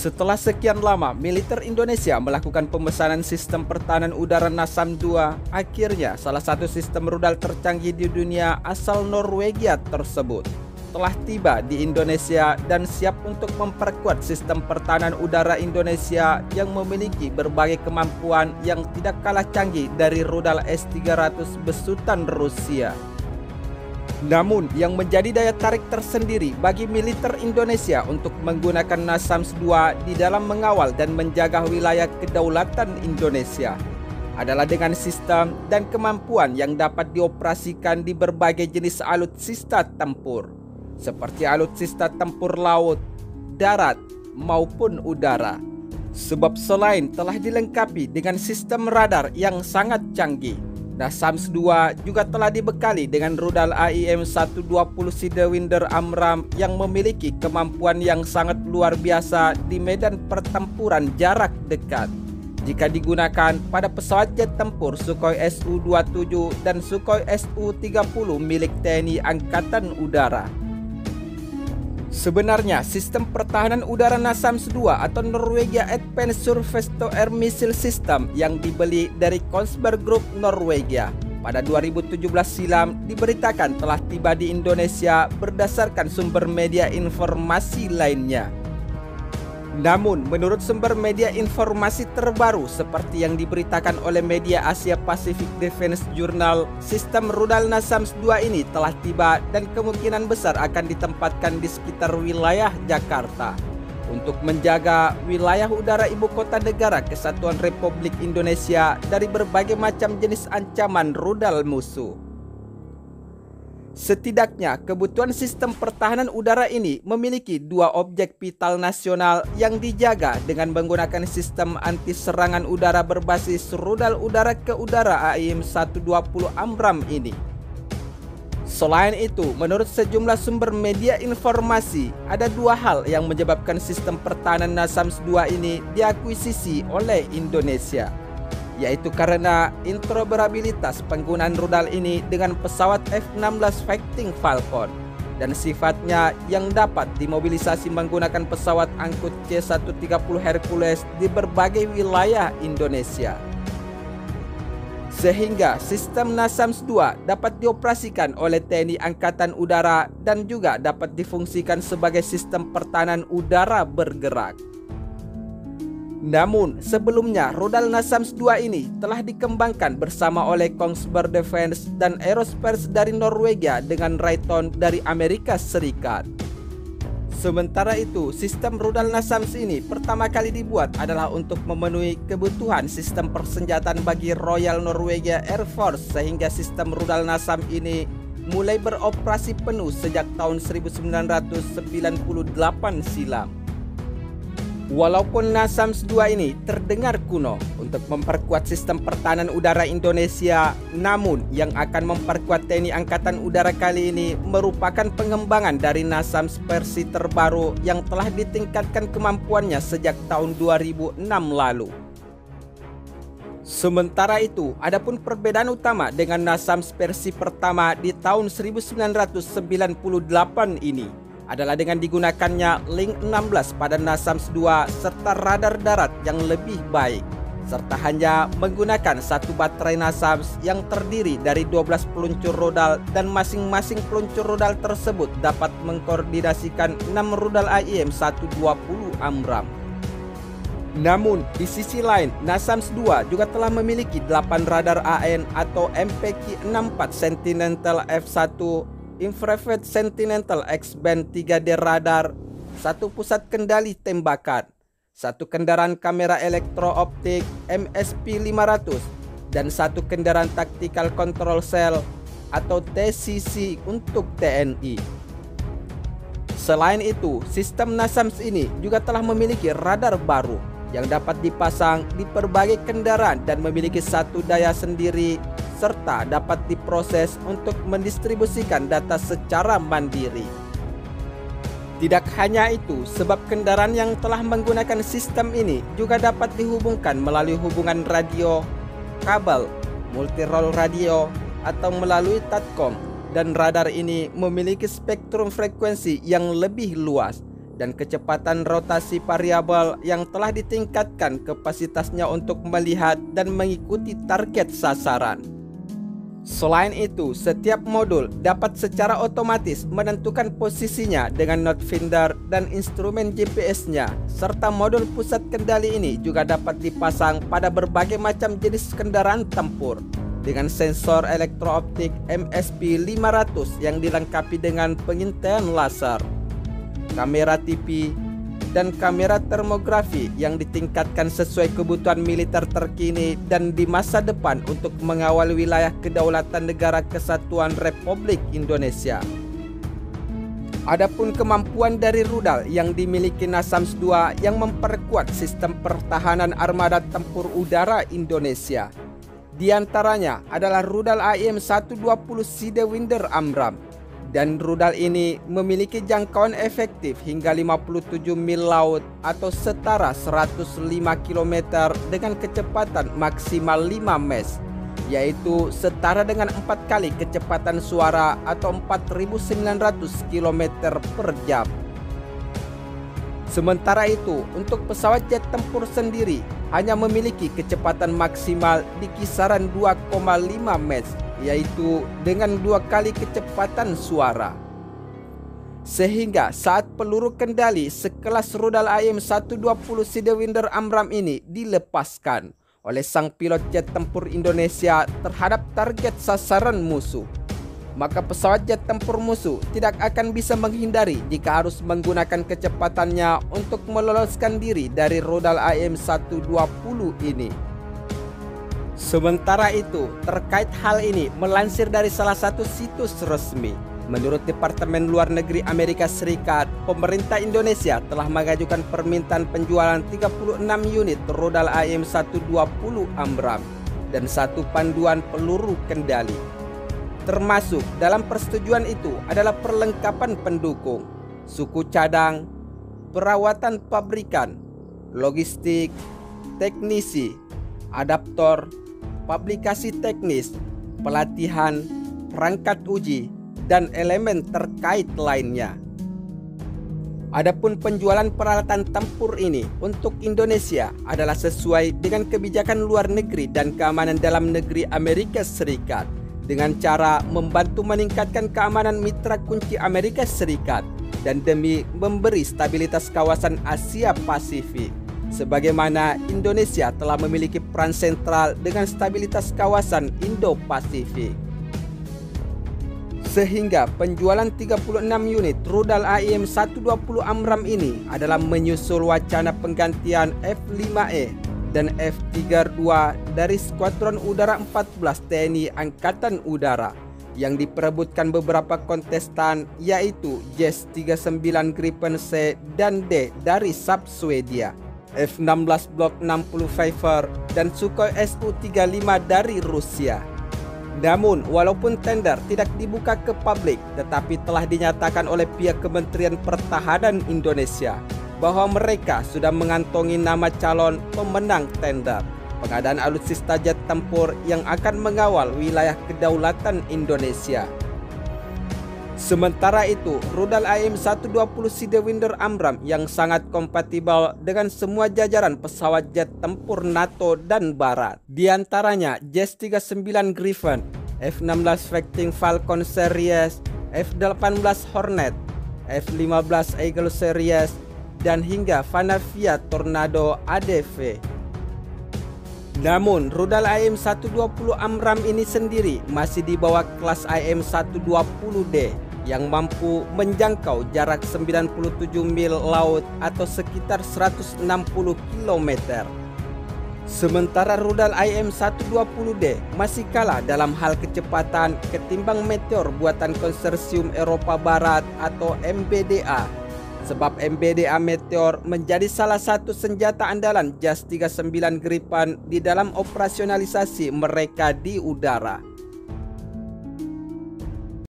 Setelah sekian lama, militer Indonesia melakukan pemesanan sistem pertahanan udara NASAM 2, akhirnya salah satu sistem rudal tercanggih di dunia asal Norwegia tersebut telah tiba di Indonesia dan siap untuk memperkuat sistem pertahanan udara Indonesia yang memiliki berbagai kemampuan yang tidak kalah canggih dari rudal S-300 besutan Rusia. Namun, yang menjadi daya tarik tersendiri bagi militer Indonesia untuk menggunakan NASAMS 2 di dalam mengawal dan menjaga wilayah kedaulatan Indonesia adalah dengan sistem dan kemampuan yang dapat dioperasikan di berbagai jenis alutsista tempur, seperti alutsista tempur laut, darat, maupun udara. Sebab selain telah dilengkapi dengan sistem radar yang sangat canggih, NASAMS 2 juga telah dibekali dengan rudal AIM-120 Sidewinder Amram yang memiliki kemampuan yang sangat luar biasa di medan pertempuran jarak dekat jika digunakan pada pesawat jet tempur Sukhoi Su-27 dan Sukhoi Su-30 milik TNI Angkatan Udara. Sebenarnya, sistem pertahanan udara NASAMS 2 atau Norwegia Advanced Surface to Air Missile System yang dibeli dari Kongsberg Group Norwegia pada 2017 silam diberitakan telah tiba di Indonesia berdasarkan sumber media informasi lainnya. Namun, menurut sumber media informasi terbaru seperti yang diberitakan oleh media Asia Pacific Defense Journal, sistem rudal NASAMS 2 ini telah tiba dan kemungkinan besar akan ditempatkan di sekitar wilayah Jakarta untuk menjaga wilayah udara ibu kota negara Kesatuan Republik Indonesia dari berbagai macam jenis ancaman rudal musuh. Setidaknya, kebutuhan sistem pertahanan udara ini memiliki dua objek vital nasional yang dijaga dengan menggunakan sistem anti serangan udara berbasis rudal udara ke udara AIM-120 Amram ini. Selain itu, menurut sejumlah sumber media informasi, ada dua hal yang menyebabkan sistem pertahanan NASAMS 2 ini diakuisisi oleh Indonesia, yaitu karena interoperabilitas penggunaan rudal ini dengan pesawat F-16 Fighting Falcon dan sifatnya yang dapat dimobilisasi menggunakan pesawat angkut C-130 Hercules di berbagai wilayah Indonesia. Sehingga sistem NASAMS 2 dapat dioperasikan oleh TNI Angkatan Udara dan juga dapat difungsikan sebagai sistem pertahanan udara bergerak. Namun, sebelumnya rudal NASAMS 2 ini telah dikembangkan bersama oleh Kongsberg Defense dan Aerospace dari Norwegia dengan Raytheon dari Amerika Serikat. Sementara itu, sistem rudal NASAMS ini pertama kali dibuat adalah untuk memenuhi kebutuhan sistem persenjataan bagi Royal Norwegia Air Force, sehingga sistem rudal NASAMS ini mulai beroperasi penuh sejak tahun 1998 silam. Walaupun NASAMS 2 ini terdengar kuno untuk memperkuat sistem pertahanan udara Indonesia, namun yang akan memperkuat TNI Angkatan Udara kali ini merupakan pengembangan dari NASAMS versi terbaru yang telah ditingkatkan kemampuannya sejak tahun 2006 lalu. Sementara itu, adapun perbedaan utama dengan NASAMS versi pertama di tahun 1998 ini adalah dengan digunakannya Link 16 pada NASAMS 2 serta radar darat yang lebih baik, serta hanya menggunakan satu baterai NASAMS yang terdiri dari 12 peluncur rudal dan masing-masing peluncur rudal tersebut dapat mengkoordinasikan 6 rudal AIM-120 Amram. Namun, di sisi lain, NASAMS 2 juga telah memiliki 8 radar AN atau MPQ-64 Sentinel F1, Infrared Sentinel X-band 3D radar, satu pusat kendali tembakan, satu kendaraan kamera elektrooptik MSP-500, dan satu kendaraan Tactical Control Cell atau TCC untuk TNI. Selain itu, sistem NASAMS ini juga telah memiliki radar baru yang dapat dipasang di berbagai kendaraan dan memiliki satu daya sendiri, serta dapat diproses untuk mendistribusikan data secara mandiri. Tidak hanya itu, sebab kendaraan yang telah menggunakan sistem ini juga dapat dihubungkan melalui hubungan radio, kabel, multi-role radio, atau melalui TATCOM, dan radar ini memiliki spektrum frekuensi yang lebih luas dan kecepatan rotasi variabel yang telah ditingkatkan kapasitasnya untuk melihat dan mengikuti target sasaran. Selain itu, setiap modul dapat secara otomatis menentukan posisinya dengan node finder dan instrumen GPS-nya, serta modul pusat kendali ini juga dapat dipasang pada berbagai macam jenis kendaraan tempur dengan sensor elektrooptik MSP500 yang dilengkapi dengan pengintaian laser, kamera TV, dan kamera termografi yang ditingkatkan sesuai kebutuhan militer terkini dan di masa depan untuk mengawal wilayah kedaulatan Negara Kesatuan Republik Indonesia. Adapun kemampuan dari rudal yang dimiliki NASAMS II yang memperkuat sistem pertahanan armada tempur udara Indonesia. Di antaranya adalah rudal AIM-120 Sidewinder Amram. Dan rudal ini memiliki jangkauan efektif hingga 57 mil laut atau setara 105 km dengan kecepatan maksimal 5 Mach, yaitu setara dengan 4 kali kecepatan suara atau 4.900 km per jam. Sementara itu, untuk pesawat jet tempur sendiri hanya memiliki kecepatan maksimal di kisaran 2,5 Mach, yaitu dengan 2 kali kecepatan suara. Sehingga saat peluru kendali sekelas rudal AIM-120 Sidewinder Amram ini dilepaskan oleh sang pilot jet tempur Indonesia terhadap target sasaran musuh, maka pesawat jet tempur musuh tidak akan bisa menghindari jika harus menggunakan kecepatannya untuk meloloskan diri dari rudal AIM-120 ini. Sementara itu, terkait hal ini melansir dari salah satu situs resmi, menurut Departemen Luar Negeri Amerika Serikat, pemerintah Indonesia telah mengajukan permintaan penjualan 36 unit rudal AIM-120 Amram dan 1 panduan peluru kendali. Termasuk dalam persetujuan itu adalah perlengkapan pendukung, suku cadang, perawatan pabrikan, logistik, teknisi, adaptor, publikasi teknis, pelatihan, perangkat uji, dan elemen terkait lainnya. Adapun penjualan peralatan tempur ini untuk Indonesia adalah sesuai dengan kebijakan luar negeri dan keamanan dalam negeri Amerika Serikat dengan cara membantu meningkatkan keamanan mitra kunci Amerika Serikat dan demi memberi stabilitas kawasan Asia Pasifik. Sebagaimana Indonesia telah memiliki peran sentral dengan stabilitas kawasan Indo-Pasifik. Sehingga penjualan 36 unit rudal AIM-120 Amram ini adalah menyusul wacana penggantian F-5E dan F-32 dari Skuadron Udara 14 TNI Angkatan Udara yang diperebutkan beberapa kontestan, yaitu JS-39 Gripen C dan D dari Saab Swedia, F-16 Block 60 Viper, dan Sukhoi Su-35 dari Rusia. Namun, walaupun tender tidak dibuka ke publik, tetapi telah dinyatakan oleh pihak Kementerian Pertahanan Indonesia bahwa mereka sudah mengantongi nama calon pemenang tender pengadaan alutsista jet tempur yang akan mengawal wilayah kedaulatan Indonesia. Sementara itu, rudal AIM-120 Sidewinder Amram yang sangat kompatibel dengan semua jajaran pesawat jet tempur NATO dan Barat. Di antaranya JS-39 Gripen, F-16 Fighting Falcon Series, F-18 Hornet, F-15 Eagle Series, dan hingga Vanavia Tornado ADV. Namun, rudal AIM-120 Amram ini sendiri masih di bawah kelas AIM-120D yang mampu menjangkau jarak 97 mil laut atau sekitar 160 km. Sementara rudal AIM-120D masih kalah dalam hal kecepatan ketimbang Meteor buatan Konsorsium Eropa Barat atau MBDA. Sebab MBDA Meteor menjadi salah satu senjata andalan JAS-39 Gripen di dalam operasionalisasi mereka di udara.